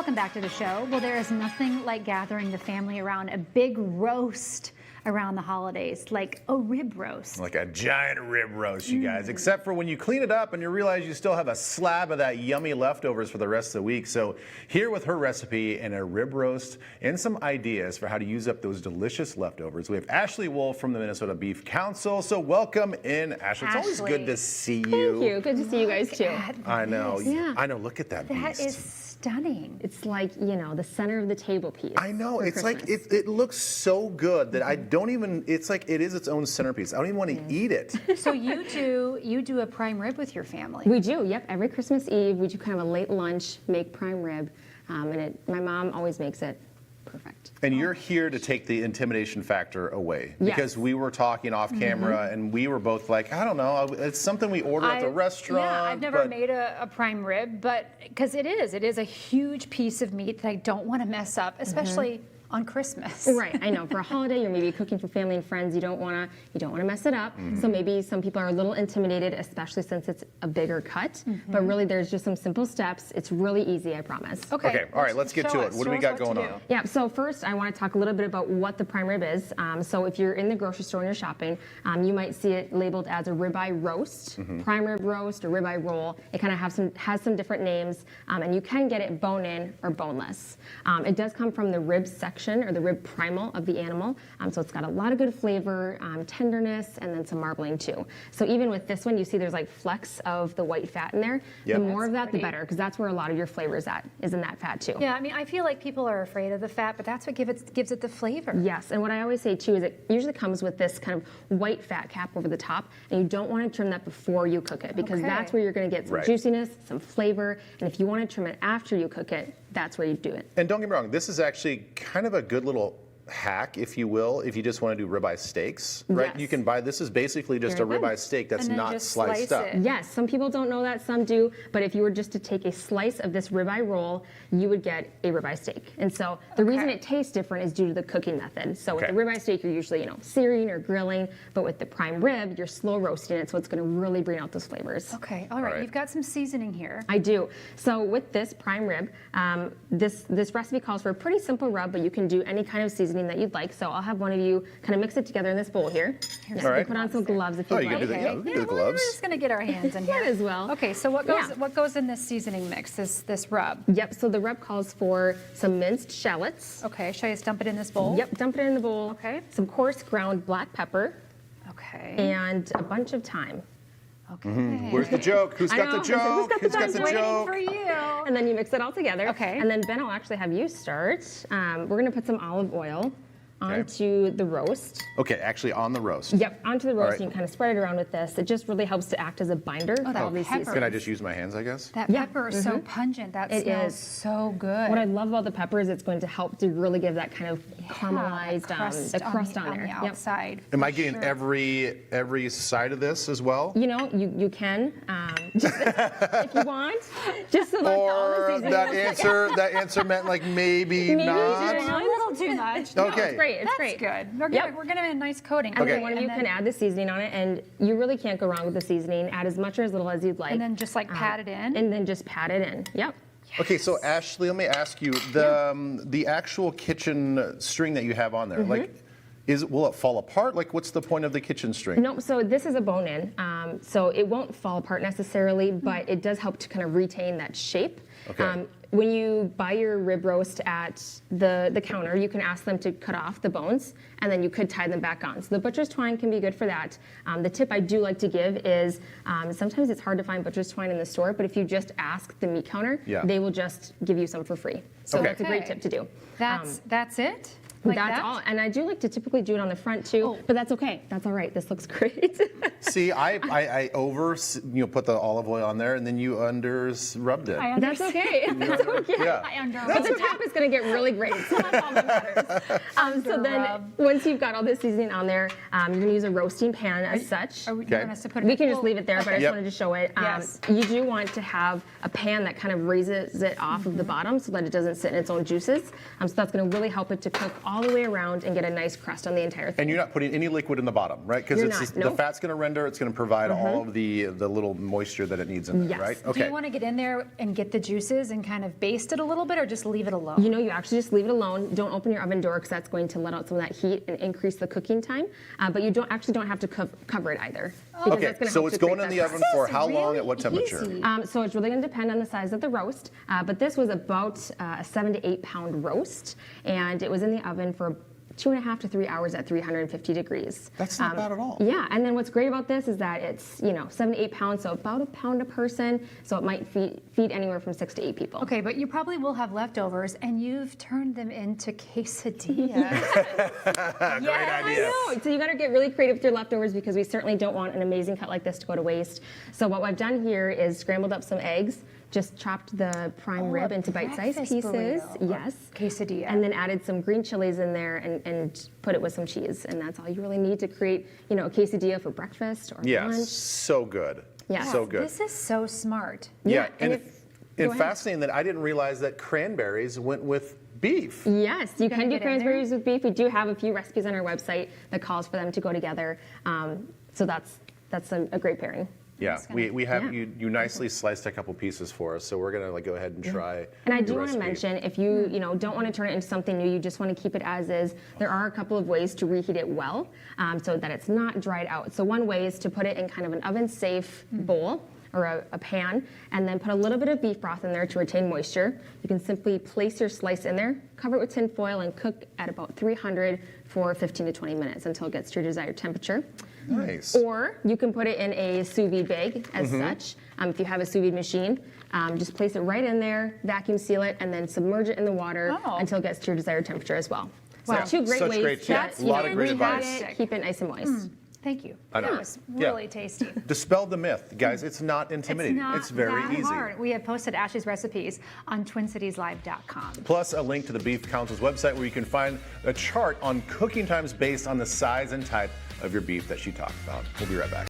Welcome back to the show. Well, there is nothing like gathering the family around a big roast around the holidays, like a rib roast. Like a giant rib roast, you guys. Except for when you clean it up and you realize you still have a slab of that yummy leftovers for the rest of the week. So here with her recipe and a rib roast and some ideas for how to use up those delicious leftovers, we have Ashley Wulf from the Minnesota Beef Council. So welcome in, Ashley. It's always good to see you. Thank you. Good to see you guys too. I know. Yeah. I know. Look at that beast. That is stunning. It's like, you know, the center of the table piece. I know. It's Christmas. like it looks so good that I don't even. It's like it is its own centerpiece. I don't even want to eat it. So you do a prime rib with your family. We do. Yep. Every Christmas Eve, we do kind of a late lunch, make prime rib, and my mom always makes it perfect. And you're here to take the intimidation factor away. Yes. Because we were talking off camera and we were both like, I don't know, it's something we order at the restaurant. Yeah, I've never made a prime rib, but because it is a huge piece of meat that I don't want to mess up, especially on Christmas. Right, I know. For a holiday, you're maybe cooking for family and friends. You don't want to mess it up. So maybe some people are a little intimidated, especially since it's a bigger cut. But really, there's just some simple steps. It's really easy, I promise. Okay, all right, let's get to it. What do we got going on? Yeah, so first I want to talk a little bit about what the prime rib is. So if you're in the grocery store and you're shopping, you might see it labeled as a ribeye roast, prime rib roast, or ribeye roll. It kind of has some different names, and you can get it bone-in or boneless. It does come from the rib section, or the rib primal of the animal. So it's got a lot of good flavor, tenderness, and then some marbling too. So even with this one, you see there's like flecks of the white fat in there. Yep. The more of that, the better, because that's where a lot of your flavor is in that fat too. Yeah, I mean, I feel like people are afraid of the fat, but that's what gives it the flavor. Yes, and what I always say too is it usually comes with this kind of white fat cap over the top, and you don't want to trim that before you cook it, because that's where you're going to get some juiciness, some flavor, and if you want to trim it after you cook it, that's where you do it. And don't get me wrong, this is actually kind of a good little hack, if you will, if you just want to do ribeye steaks, right? Yes. You can buy, this is basically just a ribeye steak that's not sliced up. Yes, some people don't know that, some do, but if you were just to take a slice of this ribeye roll, you would get a ribeye steak. And so the reason it tastes different is due to the cooking method. So with the ribeye steak, you're usually, searing or grilling, but with the prime rib, you're slow roasting it, so it's going to really bring out those flavors. Okay, all right. You've got some seasoning here. I do. So with this prime rib, this recipe calls for a pretty simple rub, but you can do any kind of seasoning that you'd like. So I'll have one of you kind of mix it together in this bowl here. All right. Put on some gloves if you'd like. You can do that. Yeah, we can do the gloves. We're just gonna get our hands in here as well. Okay, so what goes in this seasoning mix? This rub. Yep. So the rub calls for some minced shallots. Okay. Should I just dump it in this bowl? Yep. Dump it in the bowl. Okay. Some coarse ground black pepper. Okay. And a bunch of time. Okay. Where's the joke? Who's got the joke? Who's got the joke? For you. And then you mix it all together. Okay. And then Ben, I'll actually have you start. We're going to put some olive oil onto the roast. Okay, actually on the roast. Yep, onto the roast. You can kind of spread it around with this. It just really helps to act as a binder for all these seasonings. Can I just use my hands, I guess? That pepper is so pungent. That smells so good. What I love about the pepper is it's going to help to really give that kind of caramelized crust on there. The outside. Am I getting every side of this as well? You can, just if you want, just so that all the seasonings. that answer meant like maybe not. A little too much. Okay. No, it's great. It's That's great. good. We're going to have a nice coating. And then one of you can add the seasoning on it, and you really can't go wrong with the seasoning. Add as much or as little as you'd like. And then just like pat it in. And then just pat it in. Yep. Okay, so Ashley, let me ask you, the actual kitchen string that you have on there, like, will it fall apart? Like, what's the point of the kitchen string? No, so this is a bone-in, so it won't fall apart necessarily, but it does help to kind of retain that shape. Okay. When you buy your rib roast at the counter, you can ask them to cut off the bones, and then you could tie them back on. So the butcher's twine can be good for that. The tip I do like to give is sometimes it's hard to find butcher's twine in the store, but if you just ask the meat counter, they will just give you some for free. So that's a great tip to do. That's it? That's all. And I do like to typically do it on the front too, but that's okay. That's all right. This looks great. See, I put the olive oil on there, and then you rubbed it. That's okay. That's okay. Yeah. But the top is going to get really great, so that's all that matters. So then, once you've got all this seasoning on there, you're going to use a roasting pan as such. You want us to put it We can just leave it there, but I just wanted to show it. Yes. You do want to have a pan that kind of raises it off of the bottom so that it doesn't sit in its own juices. So that's going to really help it to cook all the way around and get a nice crust on the entire thing. And you're not putting any liquid in the bottom, right? Because You're it's not, just, the nope. fat's going to render. It's going to provide all of the little moisture that it needs in there, Yes. right? Do Okay. you want to get in there and get the juices and kind of baste it a little bit, or just leave it alone? You know, you actually just leave it alone. Don't open your oven door because that's going to let out some of that heat and increase the cooking time. But you don't have to cover it either. Because Okay, that's gonna so help it's to create going in that the crust. oven for This is how long really at what temperature? easy. So it's really going to depend on the size of the roast, but this was about a 7 to 8 pound roast, and it was in the oven for 2.5 to 3 hours at 350 degrees. That's not bad at all. Yeah, and then what's great about this is that it's 7 to 8 pounds, so about a pound a person. So it might feed anywhere from 6 to 8 people. Okay, but you probably will have leftovers, and you've turned them into quesadillas. Great idea. I know. So you got to get really creative with your leftovers because we certainly don't want an amazing cut like this to go to waste. So what I've done here is scrambled up some eggs, just chopped the prime rib into bite-sized breakfast pieces. burrito. Yes. Quesadilla. And then added some green chilies in there and put it with some cheese. And that's all you really need to create, a quesadilla for breakfast or Yeah, lunch. so good. Yeah. So good. This is so smart. Yeah, and and go ahead. fascinating that I didn't realize that cranberries went with beef. Yes, you can do get in there? cranberries with beef. We do have a few recipes on our website that calls for them to go together. So that's a great pairing. Yeah, we have Yeah. you nicely sliced a couple pieces for us, so we're gonna go ahead and try. And I your do want to recipe. mention, if you don't want to turn it into something new, you just want to keep it as is. There are a couple of ways to reheat it well, so that it's not dried out. So one way is to put it in kind of an oven-safe bowl or a pan, and then put a little bit of beef broth in there to retain moisture. You can simply place your slice in there, cover it with tin foil, and cook at about 300 for 15 to 20 minutes until it gets to your desired temperature. Nice. Or you can put it in a sous vide bag as Mm-hmm. such. If you have a sous vide machine, just place it right in there, vacuum seal it, and then submerge it in the water Oh. until it gets to your desired temperature as well. So Wow. two great Such ways great to tips. A lot of great reheat advice. it, keep it nice and moist. Thank you. I know. That was Yeah. really tasty. Dispel the myth, guys. It's not intimidating. It's not It's very that easy. hard. We have posted Ashley's recipes on TwinCitiesLive.com. Plus a link to the Beef Council's website where you can find a chart on cooking times based on the size and type of your beef that she talked about. We'll be right back.